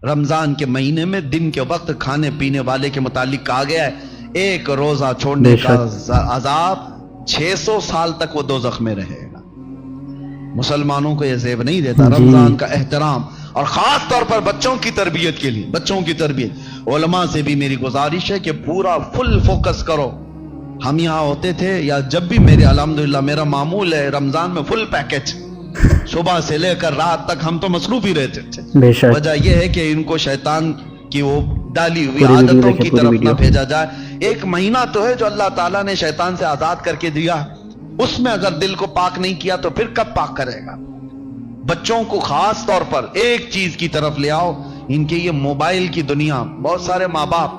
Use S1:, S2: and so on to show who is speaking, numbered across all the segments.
S1: رمضان کے مہینے میں دن کے وقت کھانے پینے والے کے متعلق کہا گیا ہے ایک روزہ چھوڑنے کا عذاب 600 سال تک وہ دوزخ میں رہے گا۔ مسلمانوں کو یہ زیب نہیں دیتا رمضان کا احترام، اور خاص طور پر بچوں کی تربیت کے لیے، بچوں کی تربیت۔ علماء سے بھی میری گزارش ہے کہ پورا فل فوکس کرو۔ ہم یہاں ہوتے تھے یا جب بھی الحمدللہ میرا معمول ہے رمضان میں فل پیکج، صبح سے لے کر رات تک ہم تو مصروف ہی رہتے تھے۔ وجہ یہ ہے کہ ان کو شیطان کی وہ ڈالی ہوئی عادتوں کی طرف نہ بھیجا جائے۔ ایک مہینہ تو ہے جو اللہ تعالیٰ نے شیطان سے آزاد کر کے دیا، اس میں اگر دل کو پاک نہیں کیا تو پھر کب پاک کرے گا؟ بچوں کو خاص طور پر ایک چیز کی طرف لے آؤ، ان کے یہ موبائل کی دنیا۔ بہت سارے ماں باپ،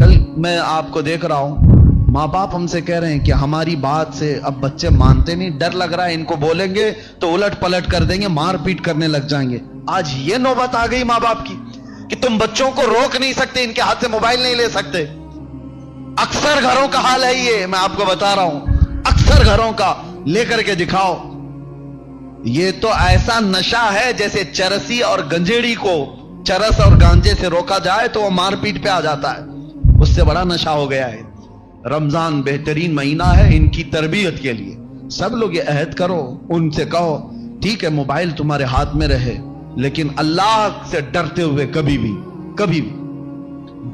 S1: کل میں آپ کو دیکھ رہا ہوں، ماں باپ ہم سے کہہ رہے ہیں کہ ہماری بات سے اب بچے مانتے نہیں، ڈر لگ رہا ہے ان کو بولیں گے تو الٹ پلٹ کر دیں گے، مار پیٹ کرنے لگ جائیں گے۔ آج یہ نوبت آ گئی ماں باپ کی کہ تم بچوں کو روک نہیں سکتے، ان کے ہاتھ سے موبائل نہیں لے سکتے۔ اکثر گھروں کا حال ہے یہ، میں آپ کو بتا رہا ہوں، اکثر گھروں کا۔ لے کر کے دکھاؤ، یہ تو ایسا نشہ ہے جیسے چرسی اور گنجیڑی کو چرس اور گانجے سے روکا جائے تو وہ مار پیٹ پہ آ جاتا ہے، اس سے بڑا نشہ ہو گیا ہے۔ رمضان بہترین مہینہ ہے ان کی تربیت کے لیے۔ سب لوگ یہ عہد کرو، ان سے کہو ٹھیک ہے موبائل تمہارے ہاتھ میں رہے لیکن اللہ سے ڈرتے ہوئے کبھی بھی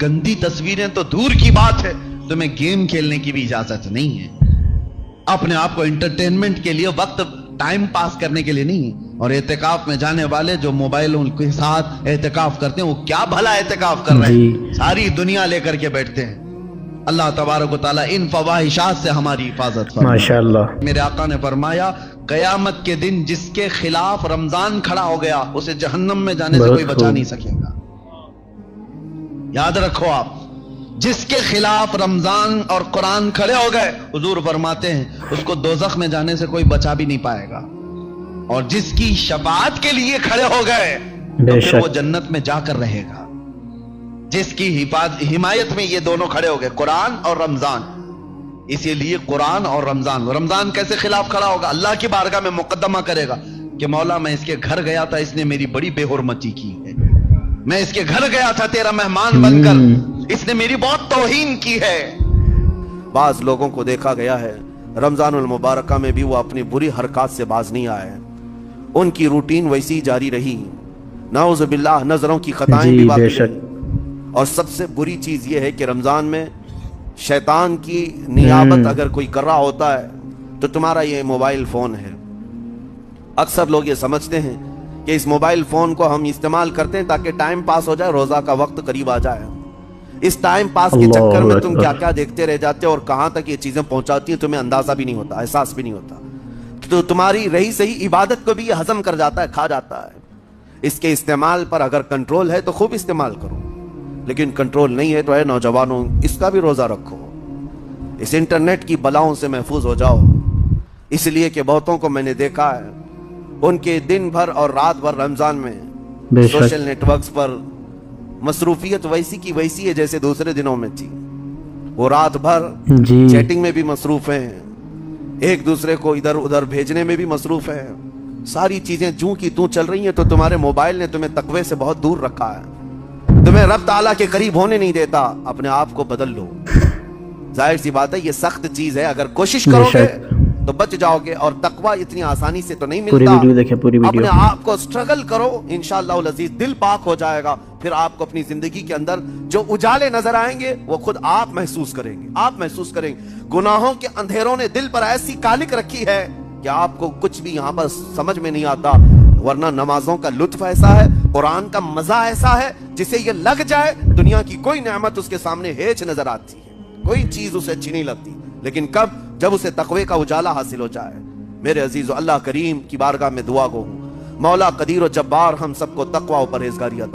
S1: گندی تصویریں تو دور کی بات ہے، تمہیں گیم کھیلنے کی بھی اجازت نہیں ہے۔ اپنے آپ کو انٹرٹینمنٹ کے لیے، وقت ٹائم پاس کرنے کے لیے نہیں ہے۔ اور اعتکاف میں جانے والے جو موبائلوں کے ساتھ اعتکاف کرتے ہیں وہ کیا بھلا اعتکاف کر رہے ہیں، ساری دنیا لے کر کے بیٹھتے ہیں۔ اللہ تبارک و تعالیٰ ان فواحشات سے ہماری حفاظت فرمائے۔
S2: ماشاءاللہ۔
S1: میرے آقا نے فرمایا قیامت کے دن جس کے خلاف رمضان کھڑا ہو گیا اسے جہنم میں جانے سے کوئی بچا نہیں سکے گا۔ یاد رکھو آپ، جس کے خلاف رمضان اور قرآن کھڑے ہو گئے حضور فرماتے ہیں اس کو دوزخ میں جانے سے کوئی بچا بھی نہیں پائے گا، اور جس کی شفاعت کے لیے کھڑے ہو گئے تو پھر وہ جنت میں جا کر رہے گا۔ جس کی حمایت میں یہ دونوں کھڑے ہو گئے، قرآن اور رمضان۔ اسی لیے قرآن اور رمضان کیسے خلاف کھڑا ہوگا؟ اللہ کی بارگاہ میں مقدمہ کرے گا کہ مولا میں اس کے گھر گیا تھا، اس نے میری بڑی بے حرمتی کی ہے، میں اس کے گھر گیا تھا تیرا مہمان بن کر، اس نے میری بہت توہین کی ہے۔ بعض لوگوں کو دیکھا گیا ہے رمضان المبارکہ میں بھی وہ اپنی بری حرکات سے باز نہیں آئے، ان کی روٹین ویسی جاری رہی، نعوذ باللہ نظروں کی خطائیں بھی باقی رہی۔ اور سب سے بری چیز یہ ہے کہ رمضان میں شیطان کی نیابت اگر کوئی کر رہا ہوتا ہے تو تمہارا یہ موبائل فون ہے۔ اکثر لوگ یہ سمجھتے ہیں کہ اس موبائل فون کو ہم استعمال کرتے ہیں تاکہ ٹائم پاس ہو جائے، روزہ کا وقت قریب آ جائے۔ اس ٹائم پاس کے چکر میں تم کیا کیا دیکھتے رہ جاتے اور کہاں تک یہ چیزیں پہنچاتی ہیں تمہیں اندازہ بھی نہیں ہوتا، احساس بھی نہیں ہوتا، تو تمہاری رہی صحیح عبادت کو بھی یہ ہضم کر جاتا ہے، کھا جاتا ہے۔ اس کے استعمال پر اگر کنٹرول ہے تو خوب استعمال کرو، لیکن کنٹرول نہیں ہے تو اے نوجوانوں اس کا بھی روزہ رکھو، اس انٹرنیٹ کی بلاؤں سے محفوظ ہو جاؤ۔ اس لیے کہ بہتوں کو میں نے دیکھا ہے ان کے دن بھر اور رات بھر رمضان میں سوشل نیٹ ورکس پر مصروفیت ویسی کی ویسی ہے جیسے دوسرے دنوں میں تھی۔ وہ رات بھر چیٹنگ میں بھی مصروف ہیں، ایک دوسرے کو ادھر ادھر بھیجنے میں بھی مصروف ہیں، ساری چیزیں جوں کی توں چل رہی ہیں۔ تو تمہارے موبائل نے تمہیں تقوی سے بہت دور رکھا ہے، تمہیں رب تعالیٰ کے قریب ہونے نہیں دیتا۔ اپنے آپ کو بدل لو۔ ظاہر سی بات ہے یہ سخت چیز ہے، اگر کوشش کرو گے تو بچ جاؤ گے، اور تقوی اتنی آسانی سے تو نہیں ملتا۔ اپنے آپ کو سٹرگل کرو، انشاءاللہ العزیز دل پاک ہو جائے گا، پھر آپ کو اپنی زندگی کے اندر جو اجالے نظر آئیں گے وہ خود آپ محسوس کریں گے، آپ محسوس کریں گے۔ گناہوں کے اندھیروں نے دل پر ایسی کالک رکھی ہے کہ آپ کو کچھ بھی یہاں پر سمجھ میں نہیں آتا، ورنہ نمازوں کا لطف ایسا ہے، قرآن کا مزہ ایسا ہے، جسے یہ لگ جائے دنیا کی کوئی نعمت اس کے سامنے ہیچ نظر آتی ہے، کوئی چیز اسے اچھی نہیں لگتی، لیکن کب؟ جب اسے تقوی کا اجالا حاصل ہو جائے۔ میرے عزیزو، اللہ کریم کی بارگاہ میں دعا گو ہوں، مولا قدیر و جبار ہم سب کو تقوی و پرہیزگاری عطا